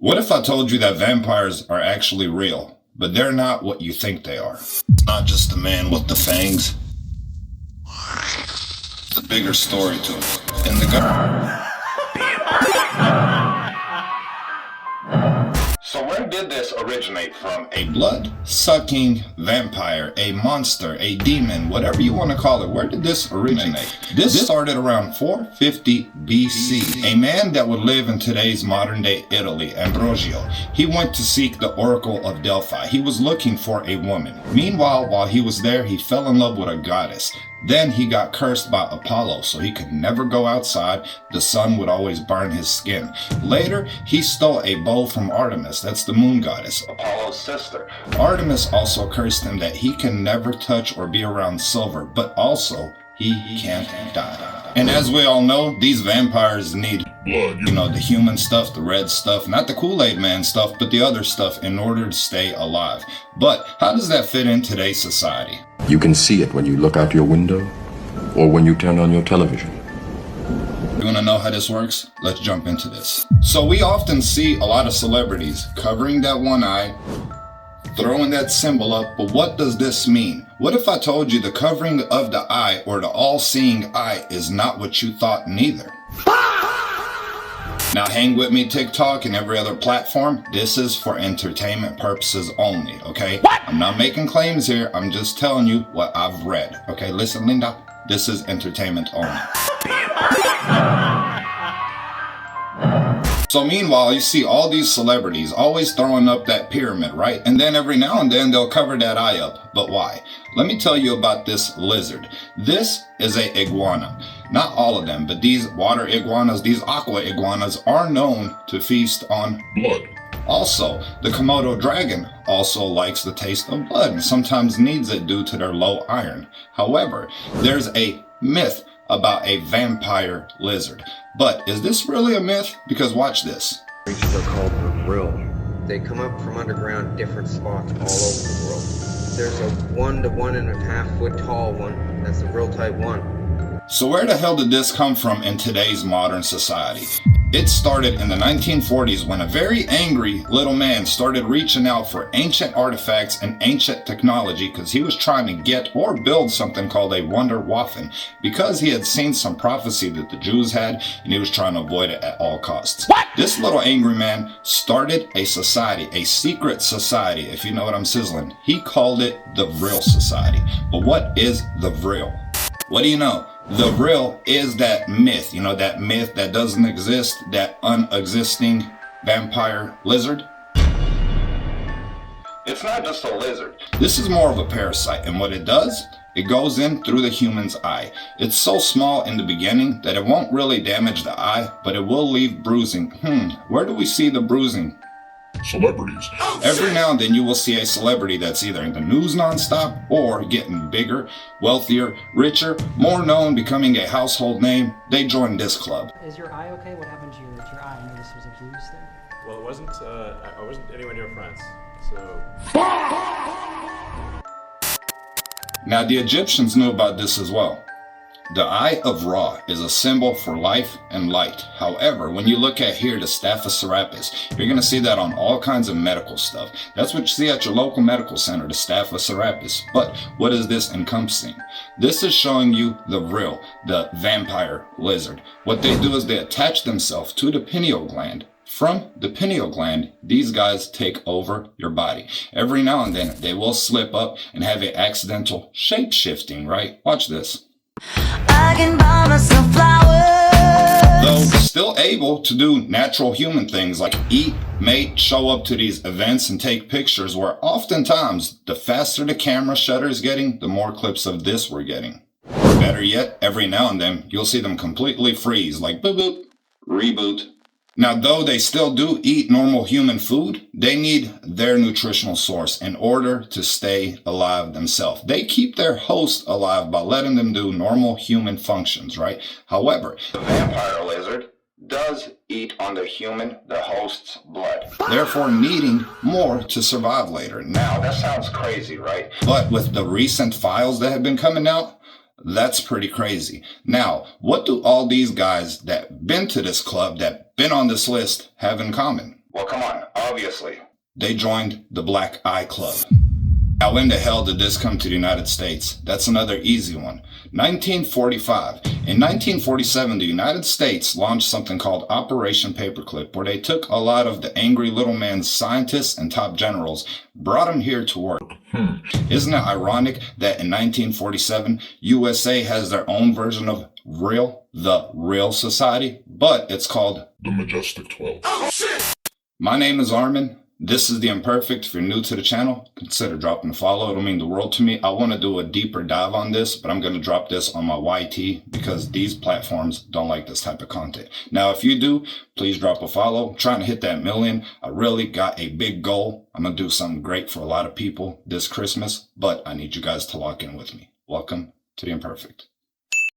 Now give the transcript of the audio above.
What if I told you that vampires are actually real, but they're not what you think they are? Not just the man with the fangs. The bigger story to it. In the gut. So where did this originate from? A blood-sucking vampire, a monster, a demon, whatever you want to call it. Where did this originate? This started around 450 BC. A man that would live in today's modern-day Italy, Ambrosio. He went to seek the Oracle of Delphi. He was looking for a woman. Meanwhile, while he was there, he fell in love with a goddess. Then he got cursed by Apollo, so he could never go outside. The sun would always burn his skin. Later, he stole a bow from Artemis, that's the moon goddess, Apollo's sister. Artemis also cursed him that he can never touch or be around silver, but also he can't die. And as we all know, these vampires need blood. You know, the human stuff, the red stuff, not the Kool-Aid man stuff, but the other stuff in order to stay alive. But how does that fit in today's society? You can see it when you look out your window or when you turn on your television. You want to know how this works? Let's jump into this. So we often see a lot of celebrities covering that one eye, throwing that symbol up, but what does this mean? What if I told you the covering of the eye or the all-seeing eye is not what you thought neither? Now hang with me, TikTok and every other platform. This is for entertainment purposes only, okay? What? I'm not making claims here. I'm just telling you what I've read. Okay, listen, Linda. This is entertainment only. So meanwhile, you see all these celebrities always throwing up that pyramid, right? And then every now and then they'll cover that eye up. But why? Let me tell you about this lizard. This is a iguana. Not all of them, but these water iguanas, these aqua iguanas are known to feast on blood. Also, the Komodo dragon also likes the taste of blood and sometimes needs it due to their low iron. However, there's a myth about a vampire lizard. But is this really a myth? Because watch this. Creatures are called Vrill. They come up from underground different spots all over the world. There's a 1 to 1.5 foot tall one. That's the Vrill type 1. So where the hell did this come from in today's modern society? It started in the 1940s when a very angry little man started reaching out for ancient artifacts and ancient technology because he was trying to get or build something called a Wunderwaffen because he had seen some prophecy that the Jews had and he was trying to avoid it at all costs. What? This little angry man started a society, a secret society, if you know what I'm sizzling. He called it the Vrill Society. But what is the Vrill? What do you know? The Vrill is that myth, you know, that myth that doesn't exist, that unexisting vampire lizard. It's not just a lizard. This is more of a parasite, and what it does, it goes in through the human's eye. It's so small in the beginning that it won't really damage the eye, but it will leave bruising. Where do we see the bruising? Celebrities. Every now and then you will see a celebrity that's either in the news nonstop or getting bigger, wealthier, richer, more known, becoming a household name. They join this club. Is your eye okay? What happened to your eye? I noticed there was a bruise there. Well, it wasn't. I wasn't anywhere near France, so. Now the Egyptians knew about this as well. The Eye of Ra is a symbol for life and light. However, when you look at here, the Staph Serapis, you're going to see that on all kinds of medical stuff. That's what you see at your local medical center, the Staph Serapis. But what is this encompassing? This is showing you the Vrill, the vampire lizard. What they do is they attach themselves to the pineal gland. From the pineal gland, these guys take over your body. Every now and then, they will slip up and have an accidental shape-shifting, right? Watch this. I can buy myself flowers. Though still able to do natural human things like eat, mate, show up to these events and take pictures, where oftentimes the faster the camera shutter is getting, the more clips of this we're getting. Better yet, every now and then you'll see them completely freeze, like boop boop, reboot. Now, though they still do eat normal human food, they need their nutritional source in order to stay alive themselves. They keep their host alive by letting them do normal human functions, right? However, the vampire lizard does eat on the host's blood, therefore needing more to survive later. Now, that sounds crazy, right? But with the recent files that have been coming out, that's pretty crazy. Now, what do all these guys that been to this club, that been on this list, have in common? Well, come on, obviously. They joined the Black Eye Club. Now, when the hell did this come to the United States? That's another easy one. 1945. In 1947, the United States launched something called Operation Paperclip, where they took a lot of the angry little man's scientists and top generals, brought them here to work. Isn't it ironic that in 1947, USA has their own version of Vrill, the Real Society, but it's called The Majestic 12. My name is Armin. This is the Imperfect. If you're new to the channel, consider dropping a follow. It'll mean the world to me. I want to do a deeper dive on this, but I'm going to drop this on my YT because these platforms don't like this type of content. Now, if you do, please drop a follow. I'm trying to hit that 1 million. I really got a big goal. I'm going to do something great for a lot of people this Christmas, but I need you guys to lock in with me. Welcome to the Imperfect.